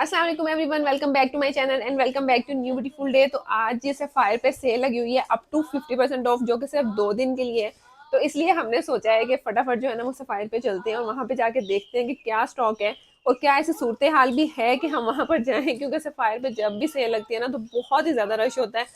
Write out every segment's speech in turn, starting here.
अस्सलाम वालेकुम everyone, welcome back to my channel and welcome back to new beautiful day. तो आज ये सफायर पे सेल लगी हुई है अप टू 50% ऑफ, जो कि सिर्फ 2 दिन के लिए है। तो इसलिए हमने सोचा है कि फटाफट जो है ना वो सफायर पे चलते हैं और वहाँ पे जाके देखते हैं कि क्या स्टॉक है और क्या ऐसी सूरत हाल भी है कि हम वहाँ पर जाएं, क्योंकि सफायर पे जब भी सेल लगती है ना तो बहुत ही ज़्यादा रश होता है।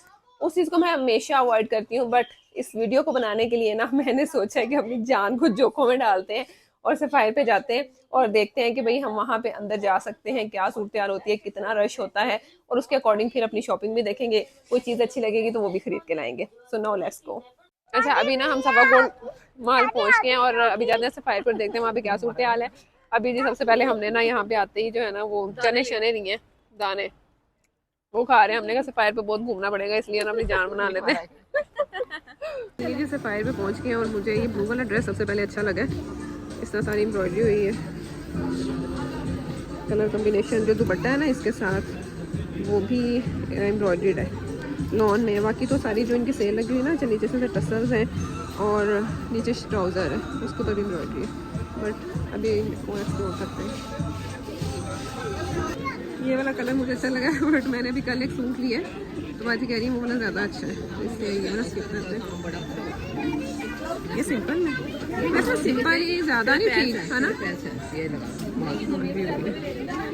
उस चीज़ को मैं हमेशा अवॉइड करती हूँ, बट इस वीडियो को बनाने के लिए ना मैंने सोचा है कि अपनी जान को जोखों में डालते हैं और सफायर पे जाते हैं और देखते हैं कि भाई हम वहाँ पे अंदर जा सकते हैं, क्या सूरत हाल होती है, कितना रश होता है, और उसके अकॉर्डिंग फिर अपनी शॉपिंग भी देखेंगे। कोई चीज़ अच्छी लगेगी तो वो भी खरीद के लाएंगे। So now let's go. अच्छा, अभी ना हम सफा गोल्ड मॉल पहुँच गए हैं और अभी जाते हैं सफायर पर, देखते हैं वहाँ पे क्या सूरत हाल है। अभी जी सबसे पहले हमने ना यहाँ पे आते ही जो है ना वो चने शने नहीं है, दाने वो खा रहे हैं। हमने कहा सफायर पे बहुत घूमना पड़ेगा, इसलिए ना अपनी जान बना लेते हैं। ये जी सफायर पे पहुँच गए हैं और मुझे ये ब्लू वाला ड्रेस सबसे पहले अच्छा लगा है। इस तरह सारी एम्ब्रॉयडरी हुई है, कलर कॉम्बिनेशन जो दुपट्टा है ना इसके साथ वो भी एम्ब्रॉयडर्ड है लॉन में। बाकी तो सारी जो इनकी सेल लगी हुई है ना, नीचे से टसल्स हैं और नीचे ट्राउज़र है, उसको तो भी एम्ब्रॉयडरी है, बट अभी वो एक्सप्लोर करते हैं। ये वाला कलर मुझे अच्छा लगा है, बट मैंने भी कल एक सूट लिया है तो बाजी कह रही है वो वाला ज़्यादा अच्छा है, तो इसलिए ये वाला स्किप करते हैं। ये सिंपल है, वैसे सिंपल ही ज़्यादा नहीं ठीक है ना।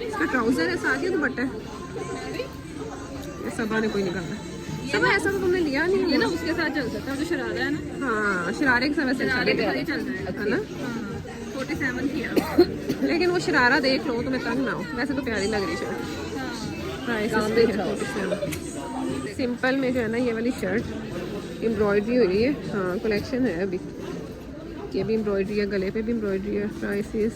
इसका ट्राउज़र है, साथ ही दुपट्टा है। ये सबा ने कोई निकाला, सब ऐसा तो तुमने लिया नहीं है ना, उसके साथ चल सकता है जो शरारा है ना। हाँ, शरारे के साथ वैसे चल रहा है ना। 47 किया, लेकिन वो शरारा देख लो तुम्हें तंग ना हो, वैसे तो प्यारी लग रही शर्ट। प्राइस सिंपल में जो है ना ये वाली शर्ट एम्ब्रॉयडरी हुई है। हाँ, कलेक्शन है अभी, ये भी एम्ब्रॉयडरी है, गले पे भी एम्ब्रॉयडरी है। प्राइसेस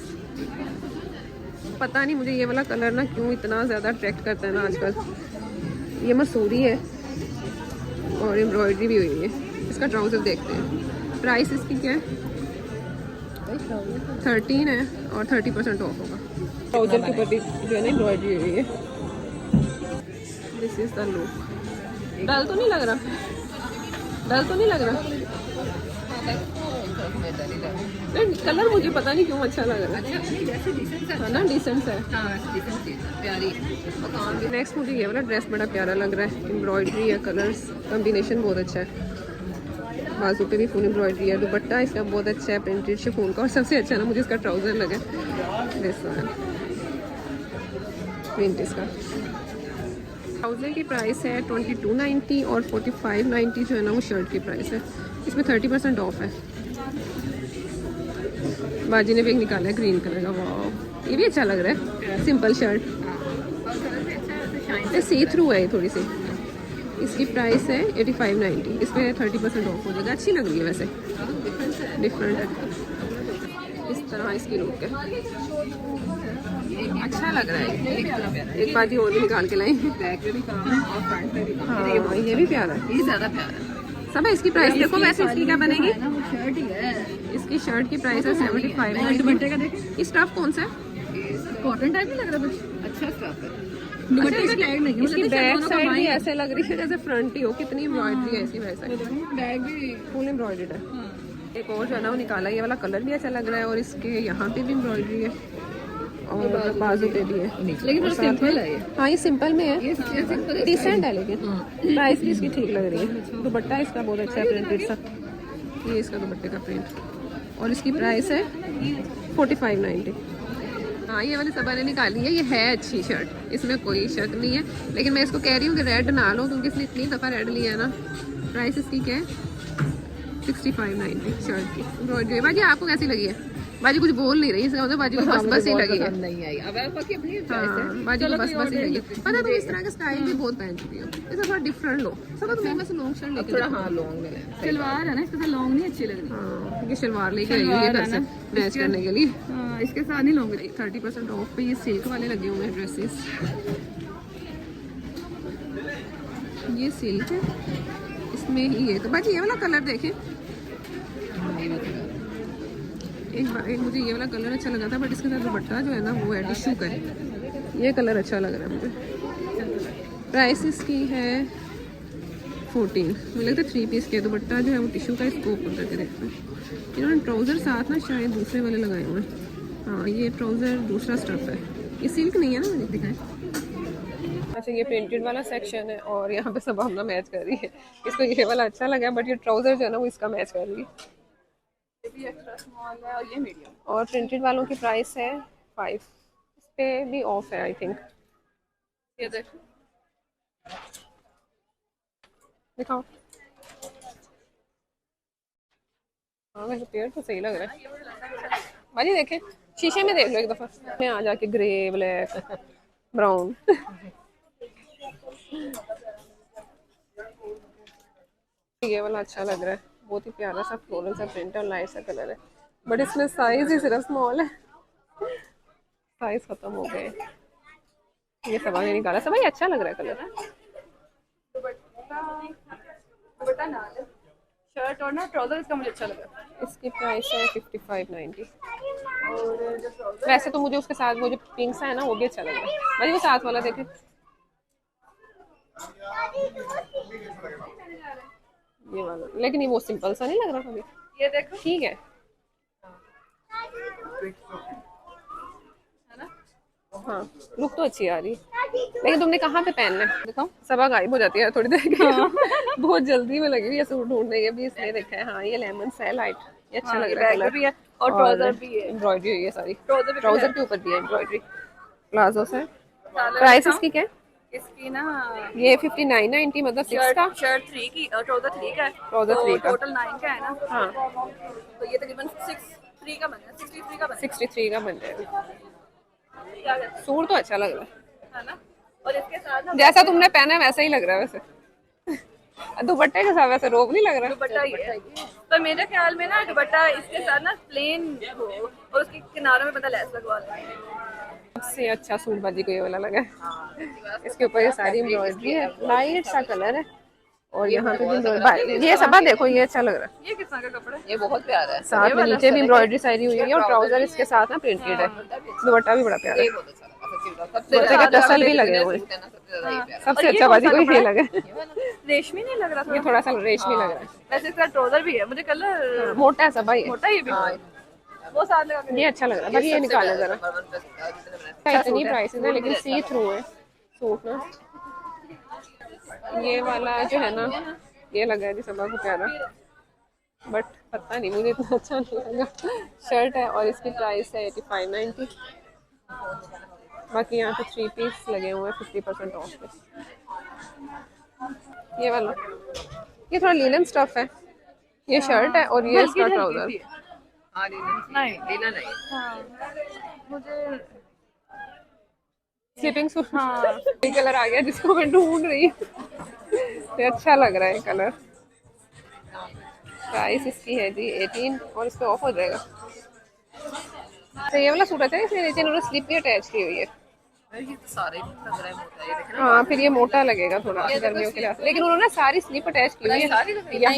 पता नहीं मुझे ये वाला कलर ना क्यों इतना ज़्यादा अट्रैक्ट करता है ना आजकल। ये मसूरी है और एम्ब्रॉयडरी भी हुई है। इसका ट्राउज़र देखते हैं, प्राइस इसकी क्या है? 13 है और 30% ऑफ होगा। ट्राउज़र के ऊपर भी जो है ना एम्ब्रॉयडरी हुई है। This is the look. Dull तो नहीं लग रहा, डल तो नहीं लग रहा। कलर मुझे पता नहीं क्यों अच्छा लग रहा है ना, डिसेंट है। नेक्स्ट मुझे ये वाला ड्रेस बड़ा प्यारा लग रहा है, एम्ब्रॉयडरी है, कलर्स कॉम्बिनेशन बहुत अच्छा है। बाजू पे भी फुल एम्ब्रॉयडरी है, दुपट्टा इसका बहुत अच्छा है प्रिंटेड शिफॉन का, और सबसे अच्छा ना मुझे इसका ट्राउज़र लगा प्रिंट इसका। ट्राउज़र की प्राइस है 2290 और 4590 जो है ना वो शर्ट की प्राइस है। इसमें 30% ऑफ है। बाजी ने भी एक निकाला है ग्रीन कलर का, वाह ये भी अच्छा लग रहा है। सिंपल शर्ट, ये सी थ्रू है थोड़ी सी। इसकी प्राइस है 8590, इसमें 30% ऑफ हो जाएगा। अच्छी लग रही है वैसे, डिफरेंट है। इस तरह इसकी लुक है, अच्छा लग रहा है। एक बाजी और भी निकाल के लाई। हाँ, ये भी प्यारा है, ये ज़्यादा प्यारा है। सब है इसकी प्राइस देखो, वैसे इसकी क्या बनेगी? इसकी शर्ट की प्राइस है 75। इस स्टफ कौन सा है? कॉटन टाइप नहीं लग रहा कुछ? अच्छा स्टफ है। इसकी बैक साइड भी ऐसे लग रही है जैसे फ्रंट ही हो। कितनी एम्ब्रॉयडरी है इसकी बैक साइड, बैग भी फुल एम्ब्रॉयडर्ड है। एक और जो है ना वो निकाला, ये वाला कलर भी अच्छा लग रहा है और इसके यहाँ पे भी एम्ब्रॉयडरी है और बाजू पे भी है, लेकिन सिंपल है। हाँ, ये सिंपल में है, डिसेंट है, लेकिन प्राइस भी इसकी ठीक लग रही है। दुपट्टा इसका बहुत अच्छा है प्रिंटेड सा, ये इसका दुपट्टे का प्रिंट, और इसकी प्राइस है 4590। हाँ, ये वाली सबा ने निकाली है, ये है अच्छी शर्ट, इसमें कोई शक नहीं है, लेकिन मैं इसको कह रही हूँ कि रेड ना लो, क्योंकि इसने इतनी दफ़ा रेड लिया है ना। प्राइस इसकी क्या है? 6590 शर्ट की एम्ब्रॉयडरी। बाजी आपको कैसी लगी है? बाजी कुछ बोल नहीं रही, इसका मतलब बाजी को बस ही लगी है। नहीं आई, अब आपकी अपनी चॉइस है। बाजी को बस ही लगी। पता तुम इस तरह का स्टाइल भी बहुत पहन चुकी हो, इसका थोड़ा डिफरेंट लो। सब तो मैं लॉन्ग शर्ट लेके थोड़ा, हाँ लॉन्ग में शलवार है ना, इसके साथ लॉन्ग नहीं अच्छी लग रही। हाँ, क्योंकि शलवार लेके आई हुई है घर से मैच करने के लिए। हाँ, इसके साथ नहीं लॉन्ग। 30% ऑफ पे ये सिल्क वाले लगे हुए हैं ड्रेसेस। ये सिल्क है, इसमें ही है। तो बाजी ये वाला कलर देखें, एक मुझे ये वाला कलर अच्छा लगा था, बट इसके साथ दुपट्टा जो है ना वो है टिश्यू का है। ये कलर अच्छा लग रहा है मुझे। प्राइस इसकी है 14। मुझे लगता है 3 पीस के। दुपट्टा जो है वो टिश्यू का, इसको ओपन करके देखते हैं। इन्होंने ट्राउज़र साथ ना शायद दूसरे वाले लगाए हुए हैं। हाँ, ये ट्राउज़र दूसरा स्टफ है, ये सिल्क नहीं है ना, मुझे दिखाएं। अच्छा ये प्रिंटेड वाला सेक्शन है और यहाँ पे सब अपना मैच कर रही है। इसको ये वाला अच्छा लगा बट ये ट्राउजर जो है ना वो इसका मैच कर रही है। ये भी एक्स्ट्रा स्मॉल है और ये मीडियम। और प्रिंटेड वालों की प्राइस है 5। इस पे भी ऑफ है आई थिंक। ये देखो, दिखाओ। हाँ वैसे पेयर तो सही लग रहा है। भाजी देखें, शीशे में देख लो एक दफा। मैं आ जाके ग्रे, ब्लैक, ब्राउन। ये वाला अच्छा लग रहा है, बहुत ही प्यारा सा फ्लोरल सा प्रिंट और लाइट सा कलर है बट इसमें साइज ही सिर्फ स्मॉल है। साइज खत्म हो गए। ये सब आगे निकाला, सब अच्छा लग रहा है कलर। दुपट्टा ना ले, शर्ट और ना ट्राउजर इसका मुझे अच्छा लगा। इसकी प्राइस है 55.90। और वैसे तो मुझे उसके साथ वो जो पिंक सा है ना वो भी अच्छा लग रहा है। भाई वो साथ वाला देखे, ये वाला, लेकिन ये वो सिंपल सा नहीं लग रहा था। ये देखो ठीक है ना, हाँ लुक तो अच्छी आ रही है। लेकिन तुमने कहाँ पे पहनना है दिखाओ, सबा गायब हो जाती है थोड़ी देर के। हाँ। बहुत जल्दी में लगी हुई है सूट ढूंढने। ये भी इसने देखा है, हाँ ये लेमन सा है लाइट, ये अच्छा लग रहा है कलर भी है और ट्राउजर भी है, एम्ब्रॉयडरी हुई है सारी। ट्राउजर के ऊपर भी है एम्ब्रॉयडरी, प्लाजो से। प्राइस इसकी क्या है? इसकी ना ये 59.90 मतलब 6 का, शर्ट 3 की और ट्राउजर 3 का है, ट्राउजर 3 का, टोटल 9 का है ना। हाँ तो ये तकरीबन 63 का बन है, 63 का बन जाएगा। सूट तो अच्छा लग रहा है ना, और इसके साथ ना जैसा तुमने पहना है वैसा ही लग रहा है वैसे। दुपट्टे के साथ वैसे रोब नहीं लग रहा। दुपट्टा ही है पर मेरे ख्याल में ना दुपट्टा इसके साथ ना प्लेन हो और उसके किनारों में पता लैस लगवा दे। सबसे अच्छा सूट बाजी को ये वाला लगा है। इसके ऊपर ये सारी एम्ब्रॉयडरी है, लाइट सा कलर है और यहाँ पे भी ये सबा देखो, ये अच्छा लग रहा है। ये किस तरह का कपड़ा है? ये बहुत प्यारा है, साथ में नीचे भी एम्ब्रॉयडरी सारी हुई है और ट्राउजर इसके साथ ना प्रिंटेड है। दुपट्टा भी बड़ा प्यारा है, दुपट्टे के टसल भी लगे हुए। सबसे अच्छा बाजी को ये लगा, रेशमी नहीं लग रहा था, ये थोड़ा सा रेशमी लग रहा है। वैसे इसका ट्राउजर भी है, मुझे कलर मोटा है सब भाई, मोटा ये भी, वो साथ लगा, ये अच्छा लग रहा है। बाकी ये निकालना जरा, इतनी प्राइसेस है लेकिन सी थ्रू है सूट ना। ये वाला जो है ना ये लगा है जी सबा को प्यारा, बट पता नहीं मुझे इतना अच्छा नहीं लगा। शर्ट है और इसकी प्राइस है 85.90। बाकी यहाँ पे 3 पीस लगे हुए हैं 50% ऑफ पे। ये वाला, ये थोड़ा लीलन स्टफ है, ये शर्ट है और ये इसका ट्राउजर। नहीं लीलन नहीं, मुझे स्लीपिंग सूट, हाँ कलर आ गया जिसको मैं ढूंढ रही हूँ। ये अच्छा लग रहा है कलर। प्राइस इसकी है जी 18 और इस पे ऑफ हो जाएगा। तो ये वाला सूट अच्छा है, इसमें नीचे इन्होंने स्लिप भी अटैच की हुई है। ये तो सारे लग रहा है मोटा, ये देखना। हाँ फिर ये मोटा लगेगा थोड़ा गर्मियों के लिए, लेकिन उन्होंने सारी स्लिप अटैच की हुई है यहाँ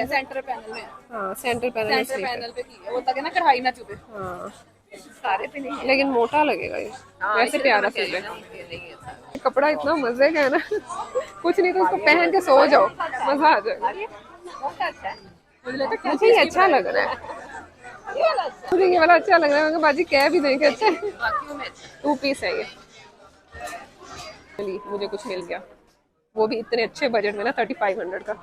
सेंटर पैनल में। हाँ सेंटर पैनल पे की है, वो ताकि ना कढ़ाई ना चुभे। हाँ सारे पे नहीं, लेकिन मोटा लगेगा ये। वैसे प्यारा सूट है, कपड़ा इतना मजे का है ना। कुछ नहीं तो उसको पहन के सो जाओ, मजा आ जाएगा। मुझे ये अच्छा लग रहा है, मुझे ये वाला अच्छा लग रहा है। बाजी कह भी नहीं कहते, 2 पीस है ये। मुझे कुछ मिल गया, वो भी इतने अच्छे बजट में ना, 3500 का।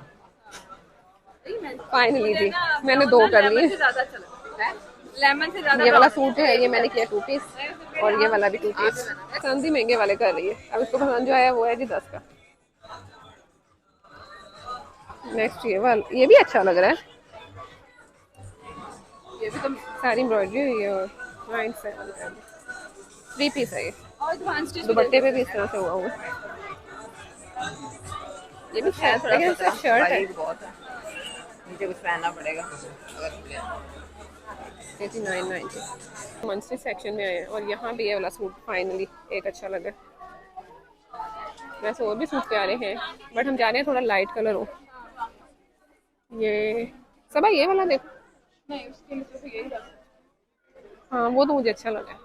फाइनली जी मैंने 2 कर लिए। लेमन से ज्यादा ये वाला सूट है, ये मैंने किया 2 पीस और ये वाला भी 2 पीस। पसंद ही महंगे वाले कर रही है, अब इसको पसंद जो आया वो है जी 10 का। नेक्स्ट ये वाला, ये भी अच्छा लग रहा है, ये भी तो सारी एम्ब्रॉयडरी हुई है और 3 पीस है ये। दुपट्टे पे भी इस तरह से हुआ हुआ है। ये भी शायद, लेकिन इसका शर्ट है बहुत है, मुझे कुछ पहनना पड़ेगा। 89.90 मंथली सेक्शन में आए हैं और यहाँ भी ये वाला सूट फाइनली एक अच्छा लगा। वैसे और भी सूट प्यारे हैं बट हम जा रहे हैं थोड़ा लाइट कलर हो। ये सब ये वाला देखो, नहीं उसके लिए तो यही लगा। हाँ वो तो मुझे अच्छा लगा,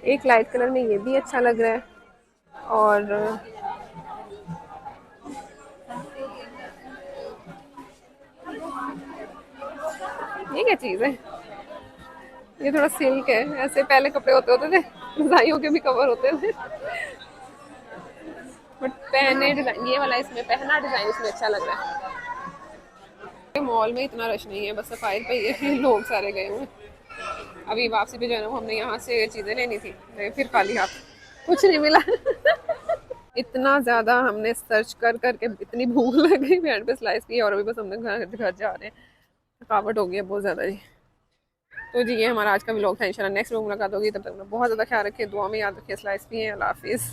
एक लाइट कलर में ये भी अच्छा लग रहा है। और ये क्या चीज़ है, ये थोड़ा सिल्क है, ऐसे पहले कपड़े होते होते थे रजाइयों के भी कवर होते थे, बट पहने डिजाइन ये वाला इसमें पहना डिजाइन इसमें अच्छा लग रहा है। मॉल में इतना रश नहीं है, बस सफाई पे ये कि लोग सारे गए हुए हैं। अभी वापसी पे जो है ना, वो हमने यहाँ से चीजें लेनी थी, फिर खाली हाथ कुछ नहीं मिला। इतना ज्यादा हमने सर्च कर करके इतनी भूख लग गई, बैंड पे स्लाइस की, और अभी बस हमने घर जा रहे हैं, थकावट हो गई है बहुत ज्यादा जी। तो जी ये हमारा आज का व्लॉग था, इंशाल्लाह नेक्स्ट व्लॉग मुलाकात होगी, तब तक बहुत ज्यादा ख्याल रखिए, दुआ में याद रखिए, स्लाइस पिए, अल्लाह हाफिज़।